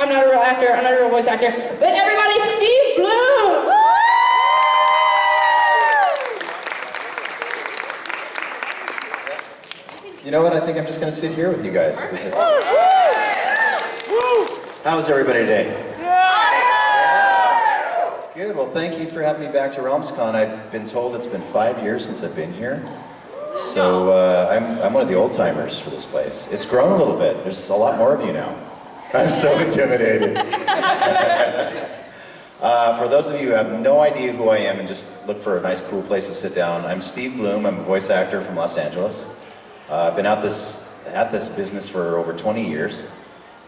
I'm not a real actor, I'm not a real voice actor, but everybody, Steve Blum! You know what? I think I'm just going to sit here with you guys. How's everybody today? Good. Well, thank you for having me back to RealmsCon. I've been told it's been 5 years since I've been here. So I'm one of the old timers for this place. It's grown a little bit. There's a lot more of you now. I'm so intimidated. For those of you who have no idea who I am and just look for a nice, cool place to sit down, I'm Steve Blum. I'm a voice actor from Los Angeles. I've been at this business for over 20 years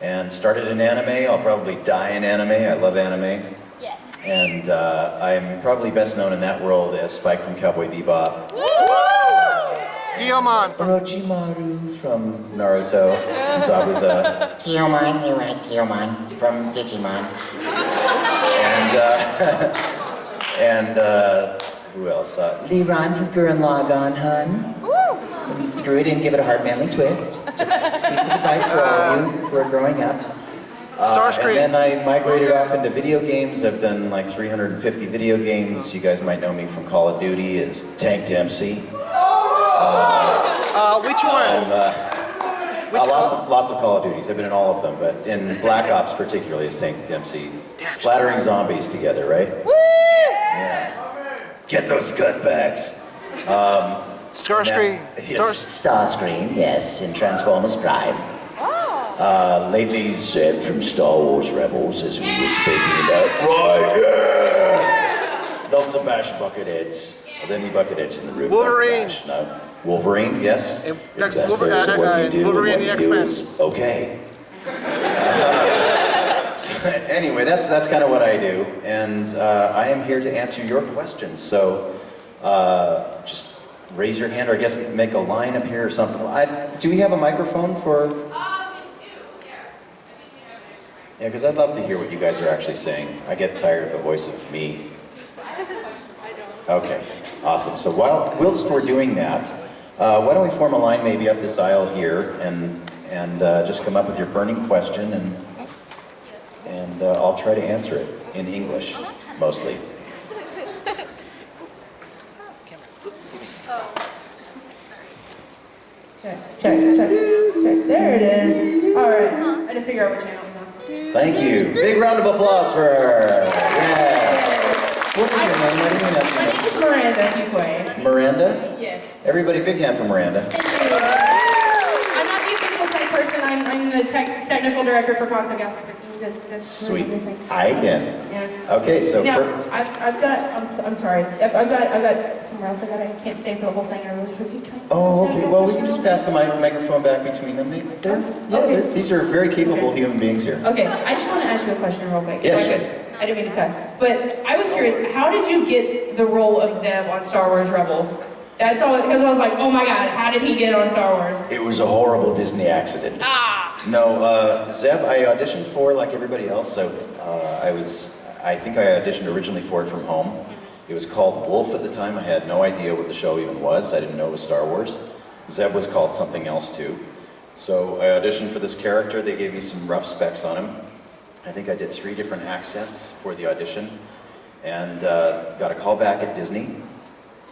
and started in anime. I'll probably die in anime. I love anime. Yeah. And I'm probably best known in that world as Spike from Cowboy Bebop. Guillemon. Orochimaru from Naruto. Zabuza. Guillemon, you're right, Guillemon, from Digimon. And who else? Liran from Gurren Lagann, hun. When you screw it in, give it a hard manly twist. Just piece of advice for all of you who are growing up. Starscream. And then I migrated off into video games. I've done like 350 video games. You guys might know me from Call of Duty as Tank Dempsey. Which one? Lots of Call of Duties. I've been in all of them, but in Black Ops particularly as Tank Dempsey. Splattering zombies together, right? Woo! Yeah. Get those gun bags. Starscream. Starscream, yes, in Transformers Prime. Lately, Zeb from Star Wars Rebels, as we were speaking about. Right, yeah! Love to bash bucket heads. Are there any bucket heads in the room? Wolverine. No. Wolverine, yes. Next, That's what you do. Wolverine What the you do X-Men. is okay. So, anyway, that's kind of what I do, and I am here to answer your questions. So, just raise your hand, or I guess make a line up here or something. Do we have a microphone for? Yeah, because I'd love to hear what you guys are actually saying. I get tired of the voice of me. Okay, awesome. So whilst we're doing that, why don't we form a line maybe up this aisle here and just come up with your burning question, and I'll try to answer it in English, mostly. Check. There it is. All right. I had to figure out what channel it was on. Thank you. Big round of applause for her. Yeah. What's your name? What do you My name is Miranda Duquay. Miranda? Yes. Everybody, big hand for Miranda. Thank you. I'm not the official tech person. I'm the technical director for concept graphic. That's Sweet. everything. I can. Yeah. Okay, so Now, for, I've got. I'm sorry. I've got somewhere else. I can't stay for the whole thing. I really should. oh, okay. Well, we can just pass the microphone back between them. These are very capable human beings here. Okay, I just want to ask you a question real quick. Yeah, if I sure. could. I didn't mean to cut. But I was curious, how did you get the role of Zeb on Star Wars Rebels? That's all, because I was like, oh my god, how did he get on Star Wars? It was a horrible Disney accident. No, Zeb, I auditioned for like everybody else. So I think I auditioned originally for it from home. It was called Wolf at the time. I had no idea what the show even was. I didn't know it was Star Wars. Zeb was called something else too. So I auditioned for this character. They gave me some rough specs on him. I think I did 3 different accents for the audition, and got a call back at Disney.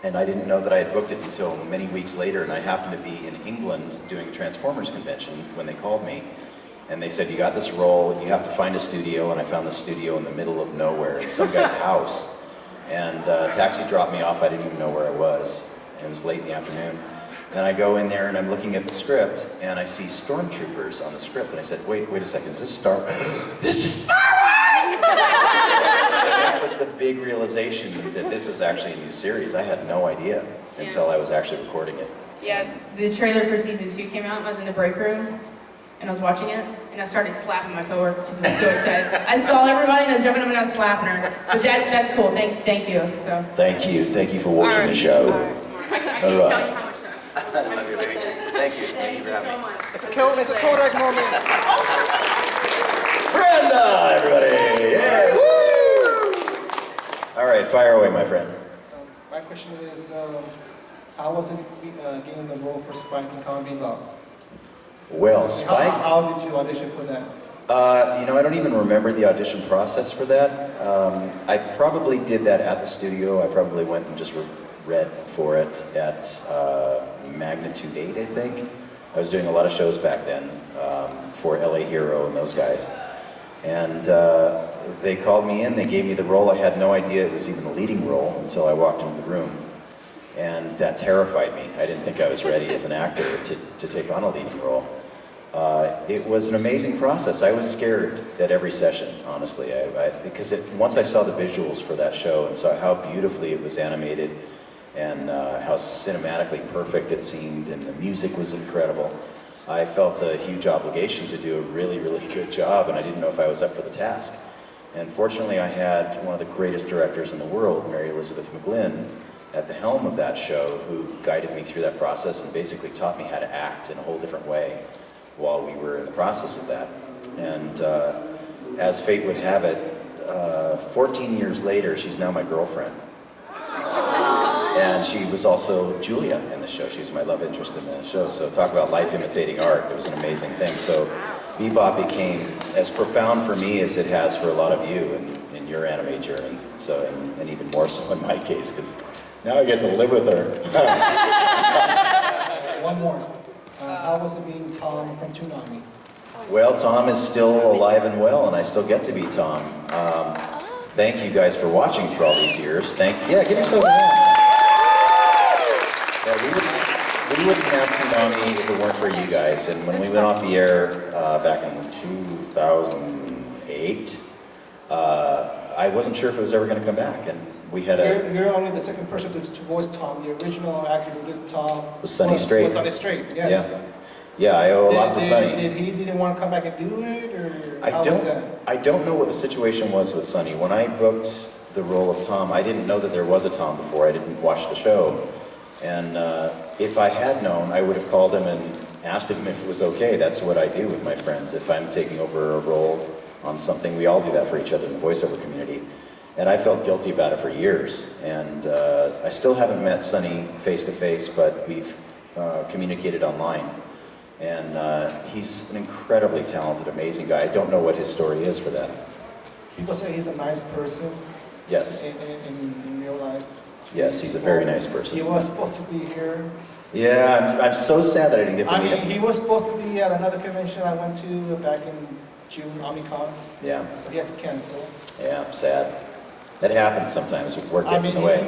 And I didn't know that I had booked it until many weeks later, and I happened to be in England doing a Transformers convention when they called me. And they said, you got this role, you have to find a studio, and I found the studio in the middle of nowhere in some guy's house. And taxi dropped me off, I didn't even know where I was. It was late in the afternoon. And I go in there and I'm looking at the script, and I see stormtroopers on the script, and I said, wait a second, is this Star Wars? This is Star Wars! That was the big realization that this was actually a new series. I had no idea until I was actually recording it. Yeah, the trailer for season 2 came out, and I was in the break room, and I was watching it, and I started slapping my coworker because I was so excited. I saw everybody, and I was jumping up and I was slapping her. But that's cool. Thank you. So. Thank you for watching the show. I can't tell you how much Thank you for having me. It's a Kodak moment. Brenda, everybody! Yeah! Woo! All right, fire away, my friend. My question is, how was it given the role for Spike in Cowboy Bebop? Well, Spike, How did you audition for that? I don't even remember the audition process for that. I probably did that at the studio. I probably went and just read for it at Magnitude 8, I think. I was doing a lot of shows back then for LA Hero and those guys. And they called me in, they gave me the role. I had no idea it was even a leading role until I walked into the room. And that terrified me. I didn't think I was ready as an actor to take on a leading role. It was an amazing process. I was scared at every session, honestly, because once I saw the visuals for that show and saw how beautifully it was animated and how cinematically perfect it seemed, and the music was incredible, I felt a huge obligation to do a really, really good job, and I didn't know if I was up for the task. And fortunately, I had one of the greatest directors in the world, Mary Elizabeth McGlynn, at the helm of that show, who guided me through that process and basically taught me how to act in a whole different way while we were in the process of that. And as fate would have it, 14 years later, she's now my girlfriend. And she was also Julia in the show. She was my love interest in the show. So talk about life imitating art. It was an amazing thing. So Bebop became as profound for me as it has for a lot of you in your anime journey. So, and even more so in my case, because now I get to live with her. One more. How was it being Tom from Toonami? Well, Tom is still alive and well, and I still get to be Tom. Thank you guys for watching for all these years. Yeah, give yourselves a hand. Yeah, we wouldn't have Toonami if it weren't for you guys. And when we went off the air back in 2008, I wasn't sure if it was ever going to come back. And we had You're only the second person to voice Tom. The original actor who did Tom was Sonny Strait. Was Sonny Strait, yes. Yeah, I owe a lot to Sonny. Did he didn't want to come back and do it, or how was that? I don't know what the situation was with Sonny. When I booked the role of Tom, I didn't know that there was a Tom before. I didn't watch the show. And if I had known, I would have called him and asked him if it was okay. That's what I do with my friends. If I'm taking over a role on something, we all do that for each other in the voiceover community. And I felt guilty about it for years. And I still haven't met Sonny face to face, but we've communicated online. And he's an incredibly talented, amazing guy. I don't know what his story is for that. People say he's a nice person. Yes. In real life. Yes, he's a very nice person. He was supposed to be here. Yeah, I'm so sad that I didn't get to meet him. He was supposed to be at another convention I went to back in June, Omnicon. Yeah. But he had to cancel. Yeah, sad. That happens sometimes. Work gets in the way.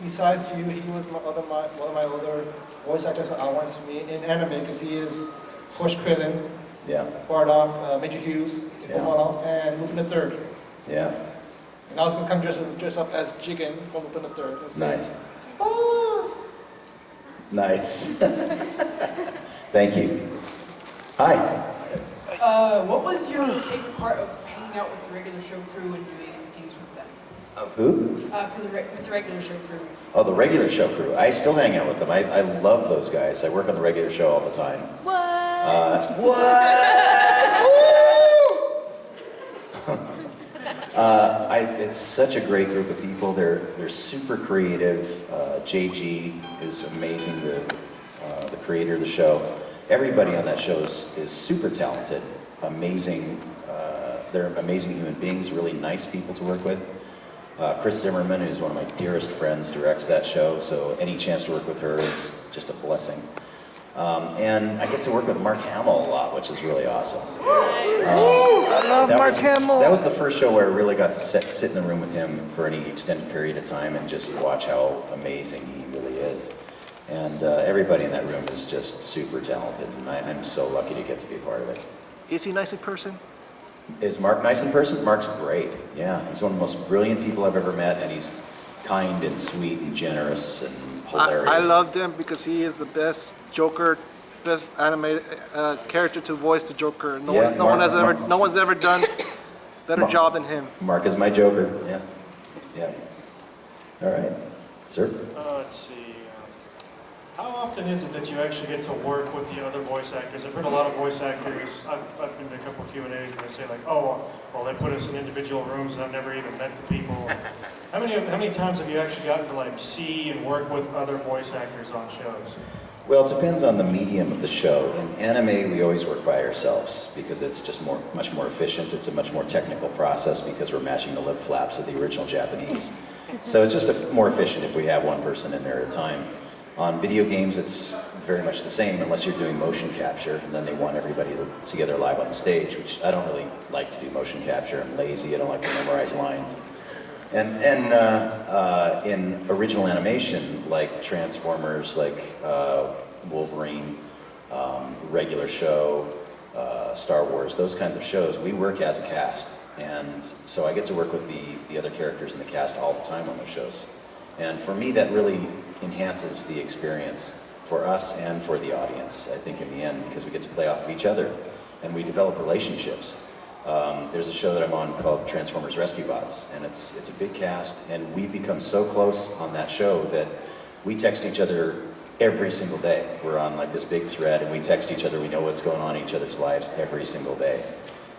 Besides you, he was one of my other voice actors I wanted to meet in anime, because he is Coach Krillin, Bardock, Major Hughes, Komodo, and Lupin III. Yeah. And I was going to come dress up as Jigen from Lupin III. Nice. Boss! Nice. Thank you. Hi. What was your favorite part of hanging out with the regular show crew and doing things with them? Of who? With the regular show crew. Oh, the regular show crew. I still hang out with them. I love those guys. I work on the regular show all the time. What? It's such a great group of people. They're super creative. JG is amazing, the creator of the show. Everybody on that show is super talented, amazing. They're amazing human beings, really nice people to work with. Chris Zimmerman, who's one of my dearest friends, directs that show, so any chance to work with her is just a blessing. And I get to work with Mark Hamill a lot, which is really awesome. I love Mark Hamill. That was the first show where I really got to sit in the room with him for any extended period of time and just watch how amazing he really is. And everybody in that room is just super talented, and I'm so lucky to get to be a part of it. Is he nice in person? Is Mark nice in person? Mark's great. Yeah, he's one of the most brilliant people I've ever met, and he's kind and sweet and generous and hilarious. I loved him because he is the best Joker, best animated character to voice the Joker. No one's ever done better job than him. Mark is my Joker. Yeah. All right, sir. Let's see. How often is it that you actually get to work with the other voice actors? I've heard a lot of voice actors, I've been to a couple of Q&As, and they say like, oh, well, they put us in individual rooms and I've never even met the people. How many times have you actually gotten to like see and work with other voice actors on shows? Well, it depends on the medium of the show. In anime, we always work by ourselves because it's just much more efficient. It's a much more technical process because we're matching the lip flaps of the original Japanese. So it's just more efficient if we have one person in there at a time. On video games, it's very much the same unless you're doing motion capture, and then they want everybody together live on the stage, which I don't really like to do motion capture. I'm lazy, I don't like to memorize lines. And in original animation, like Transformers, like Wolverine, regular show, Star Wars, those kinds of shows, we work as a cast. And so I get to work with the other characters in the cast all the time on those shows. And for me, that really enhances the experience for us and for the audience, I think, in the end, because we get to play off of each other and we develop relationships. There's a show that I'm on called Transformers Rescue Bots, and it's a big cast, and we've become so close on that show that we text each other every single day. We're on like this big thread, and we text each other. We know what's going on in each other's lives every single day.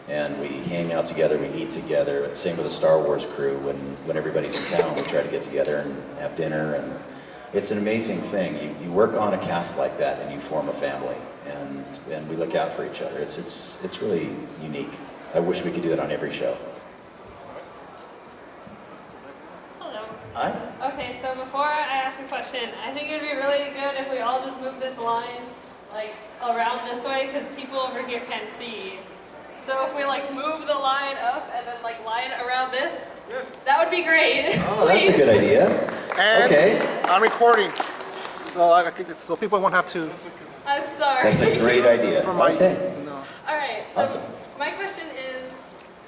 And we hang out together, we eat together. Same with the Star Wars crew. When everybody's in town, we try to get together and have dinner. And it's an amazing thing. You work on a cast like that, and you form a family. And we look out for each other. It's really unique. I wish we could do that on every show. Hello. Hi. Okay, so before I ask a question, I think it'd be really good if we all just move this line like around this way because people over here can't see. So if we like move the line up and then like line around this, that would be great. Oh, that's a good idea. And Okay. I'm recording, so I think so people won't have to. I'm sorry. That's a great idea. For my, Okay. no. All right, so Awesome. my question is,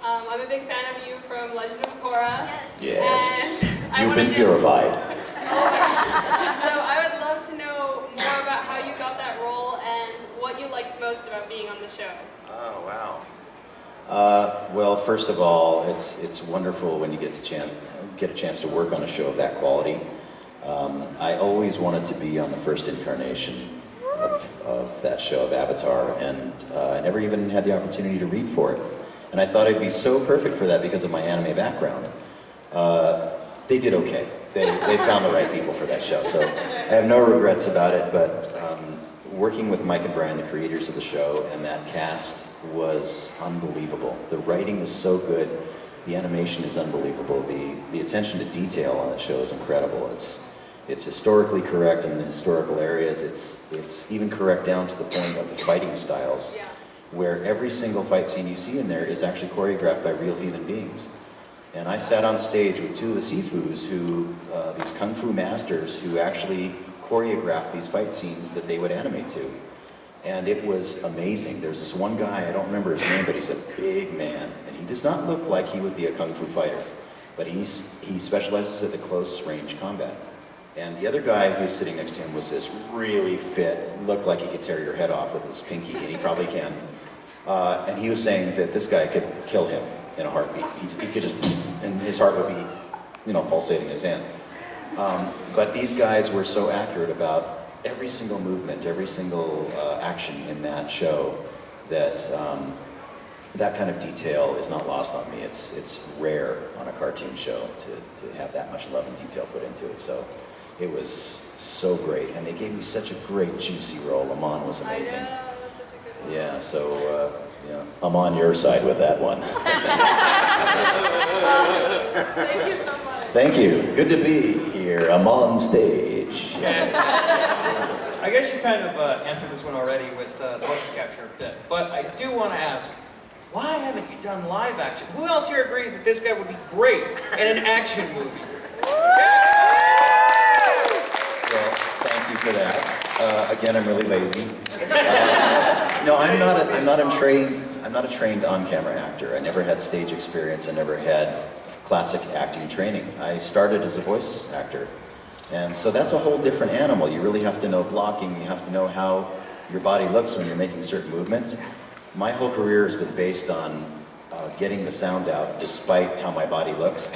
I'm a big fan of you from Legend of Korra. Yes. And I You've wanted been to- purified. So I would love to know more about how you got that role and what you liked most about being on the show. Oh, wow. Well, first of all, it's wonderful when you get a chance to work on a show of that quality. I always wanted to be on the first incarnation of that show of Avatar, and I never even had the opportunity to read for it. And I thought I'd be so perfect for that because of my anime background. They did okay. They found the right people for that show, so I have no regrets about it, but working with Mike and Brian, the creators of the show, and that cast was unbelievable. The writing is so good, the animation is unbelievable, the attention to detail on that show is incredible. It's historically correct in the historical areas. It's even correct down to the point of the fighting styles, where every single fight scene you see in there is actually choreographed by real human beings. And I sat on stage with two of the Sifus, these kung fu masters, who actually choreographed these fight scenes that they would animate to. And it was amazing. There's this one guy, I don't remember his name, but he's a big man. And he does not look like he would be a kung fu fighter. But he specializes at the close range combat. And the other guy who's sitting next to him was this really fit, looked like he could tear your head off with his pinky, and he probably can. And he was saying that this guy could kill him in a heartbeat. He could just, and his heart would be, pulsating in his hand. But these guys were so accurate about every single movement, every single action in that show that that kind of detail is not lost on me. It's rare on a cartoon show to have that much love and detail put into it. So it was so great, and they gave me such a great juicy role. Amon was amazing. I know, that was such a good one. Yeah, so I'm on your side with that one. Thank you so much. Thank you. Good to be here. I'm on stage. I guess you kind of answered this one already with the motion capture bit, but I do want to ask, why haven't you done live action? Who else here agrees that this guy would be great in an action movie? Well, thank you for that. Again, I'm really lazy. No, I'm not a trained on-camera actor. I never had stage experience. I never had classic acting training. I started as a voice actor. And so that's a whole different animal. You really have to know blocking. You have to know how your body looks when you're making certain movements. My whole career has been based on getting the sound out despite how my body looks.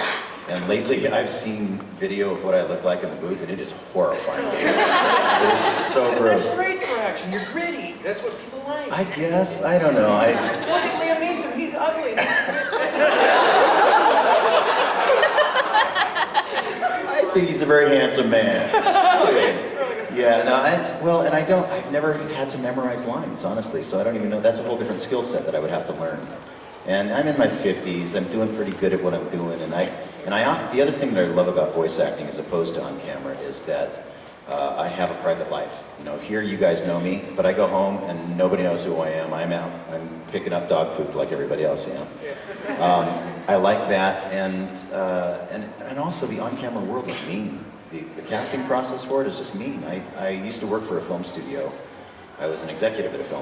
And lately I've seen video of what I look like in the booth, and it is horrifying. It is so gross. That's great for action. You're gritty. That's what people like. I guess. I don't know. Look at Liam Neeson. He's ugly. I think he's a very handsome man. Yeah, no, and I've never had to memorize lines, honestly, so I don't even know, that's a whole different skill set that I would have to learn. And I'm in my 50s, I'm doing pretty good at what I'm doing, the other thing that I love about voice acting as opposed to on camera is that I have a private life. You know, here you guys know me, but I go home and nobody knows who I am. I'm out, I'm picking up dog poop like everybody else, you know. I like that, and also the on-camera world is mean. The casting process for it is just mean. I used to work for a film studio. I was an executive at a film